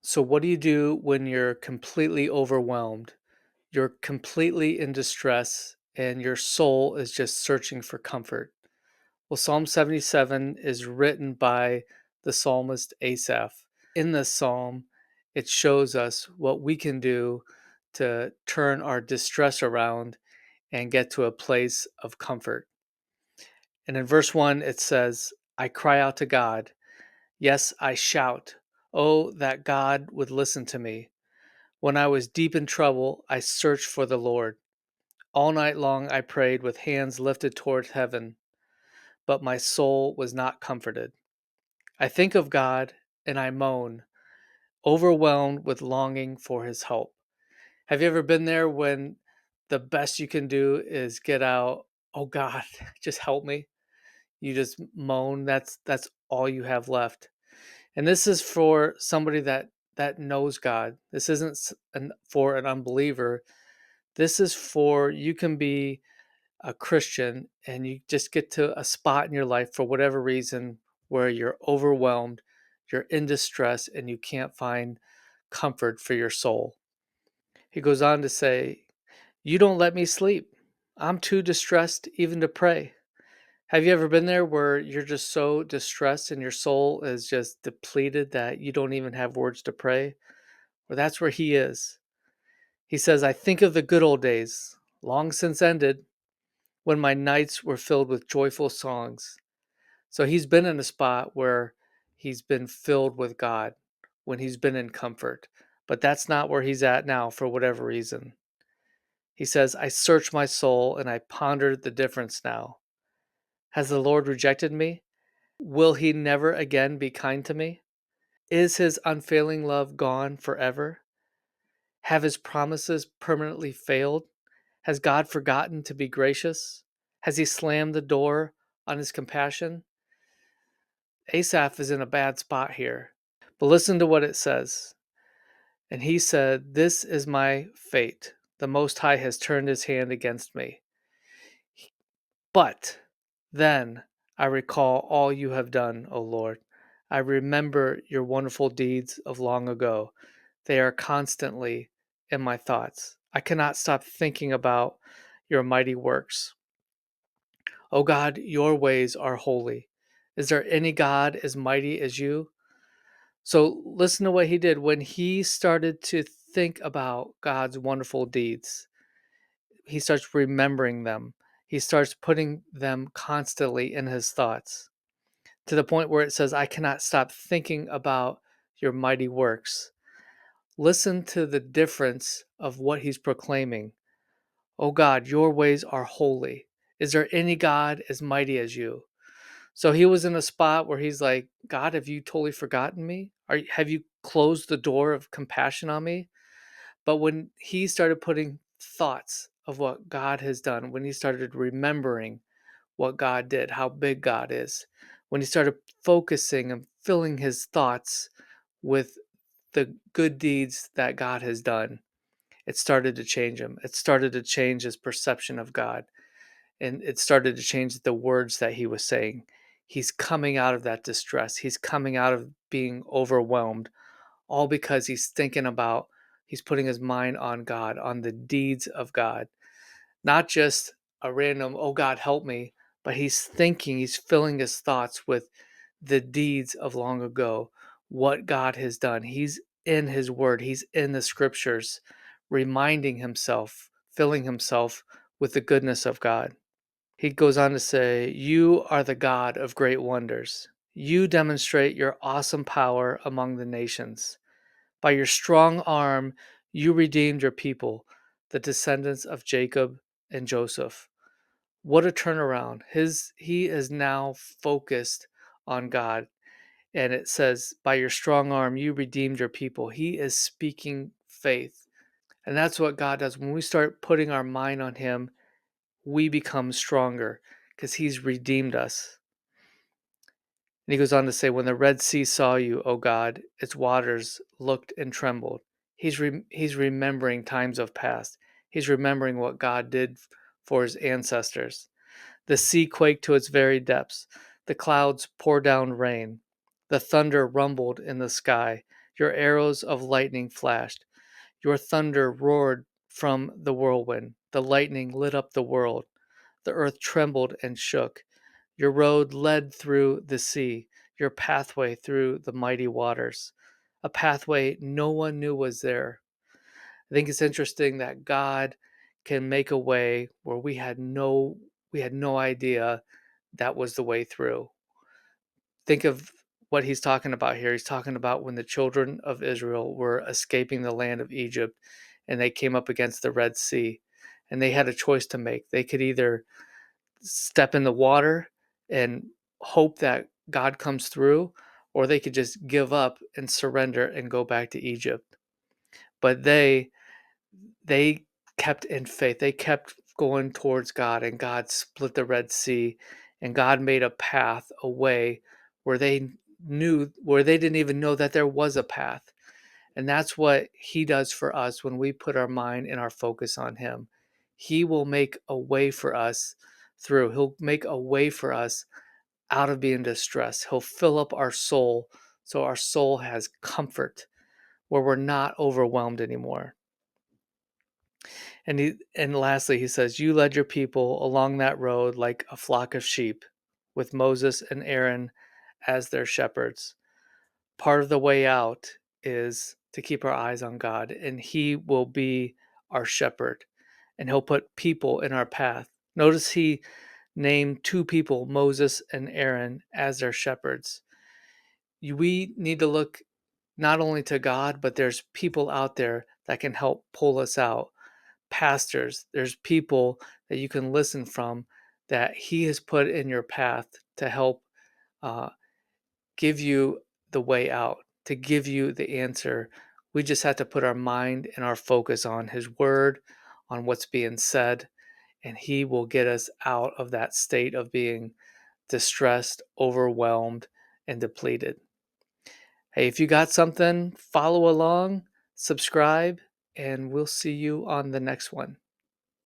So, what do you do when you're completely overwhelmed? You're completely in distress and your soul is just searching for comfort. Well, Psalm 77 is written by the psalmist Asaph. In this psalm, it shows us what we can do to turn our distress around and get to a place of comfort. And in verse 1, it says, I cry out to God. Yes, I shout. Oh, that God would listen to me. When I was deep in trouble, I searched for the Lord. All night long I prayed with hands lifted toward heaven, but my soul was not comforted. I think of God and I moan, overwhelmed with longing for his help. Have you ever been there when the best you can do is get out, oh God, just help me? You just moan. That's all you have left. And this is for somebody that knows God. This isn't for an unbeliever. This is for you can be a Christian and you just get to a spot in your life for whatever reason where you're overwhelmed, you're in distress, and you can't find comfort for your soul. He goes on to say, you don't let me sleep. I'm too distressed even to pray. Have you ever been there where you're just so distressed and your soul is just depleted that you don't even have words to pray? Well, that's where he is. He says, I think of the good old days, long since ended, when my nights were filled with joyful songs. So he's been in a spot where he's been filled with God, when he's been in comfort. But that's not where he's at now for whatever reason. He says, I search my soul and I ponder the difference now. Has the Lord rejected me? Will he never again be kind to me? Is his unfailing love gone forever? Have his promises permanently failed? Has God forgotten to be gracious? Has he slammed the door on his compassion? Asaph is in a bad spot here. But listen to what it says. And he said, this is my fate. The Most High has turned his hand against me. But then I recall all you have done, O Lord. I remember your wonderful deeds of long ago. They are constantly in my thoughts. I cannot stop thinking about your mighty works. O God, your ways are holy. Is there any God as mighty as you? So listen to what he did when he started to think about God's wonderful deeds. He starts remembering them. He starts putting them constantly in his thoughts to the point where it says, I cannot stop thinking about your mighty works. Listen to the difference of what he's proclaiming. Oh God, your ways are holy. Is there any God as mighty as you? So he was in a spot where he's like, God, have you totally forgotten me? Have you closed the door of compassion on me? But when he started putting thoughts of what God has done, when he started remembering what God did, how big God is, when he started focusing and filling his thoughts with the good deeds that God has done, it started to change him. It started to change his perception of God. And it started to change the words that he was saying. He's coming out of that distress. He's coming out of being overwhelmed, all because he's putting his mind on God, on the deeds of God, not just a random, oh God, help me, but he's filling his thoughts with the deeds of long ago, what God has done. He's in his word, he's in the scriptures, reminding himself, filling himself with the goodness of God. He goes on to say, you are the God of great wonders. You demonstrate your awesome power among the nations. By your strong arm, you redeemed your people, the descendants of Jacob and Joseph. What a turnaround. He is now focused on God. And it says, by your strong arm, you redeemed your people. He is speaking faith. And that's what God does. When we start putting our mind on him, we become stronger because he's redeemed us. And he goes on to say, when the Red Sea saw you, O God, its waters looked and trembled. He's remembering times of past. He's remembering what God did for his ancestors. The sea quaked to its very depths. The clouds poured down rain. The thunder rumbled in the sky. Your arrows of lightning flashed. Your thunder roared from the whirlwind. The lightning lit up the world. The earth trembled and shook. Your road led through the sea, your pathway through the mighty waters, a pathway no one knew was there. I think it's interesting that God can make a way where we had no idea that was the way through. Think of what he's talking about here. He's talking about when the children of Israel were escaping the land of Egypt and they came up against the Red Sea and they had a choice to make. They could either step in the water and hope that God comes through, or they could just give up and surrender and go back to Egypt. But they kept in faith. They kept going towards God, and God split the Red Sea, and God made a path, a way where they didn't even know that there was a path. And that's what he does for us when we put our mind and our focus on him. He will make a way for us through. He'll make a way for us out of being distressed. He'll fill up our soul so our soul has comfort where we're not overwhelmed anymore. And lastly, he says, "You led your people along that road like a flock of sheep, with Moses and Aaron as their shepherds." Part of the way out is to keep our eyes on God, and he will be our shepherd, and he'll put people in our path. Notice he named two people, Moses and Aaron, as their shepherds. We need to look not only to God, but there's people out there that can help pull us out. Pastors, there's people that you can listen from that he has put in your path to help uh, give you the way out, to give you the answer. We just have to put our mind and our focus on his word, on what's being said, and he will get us out of that state of being distressed, overwhelmed, and depleted. Hey, if you got something, follow along, subscribe, and we'll see you on the next one.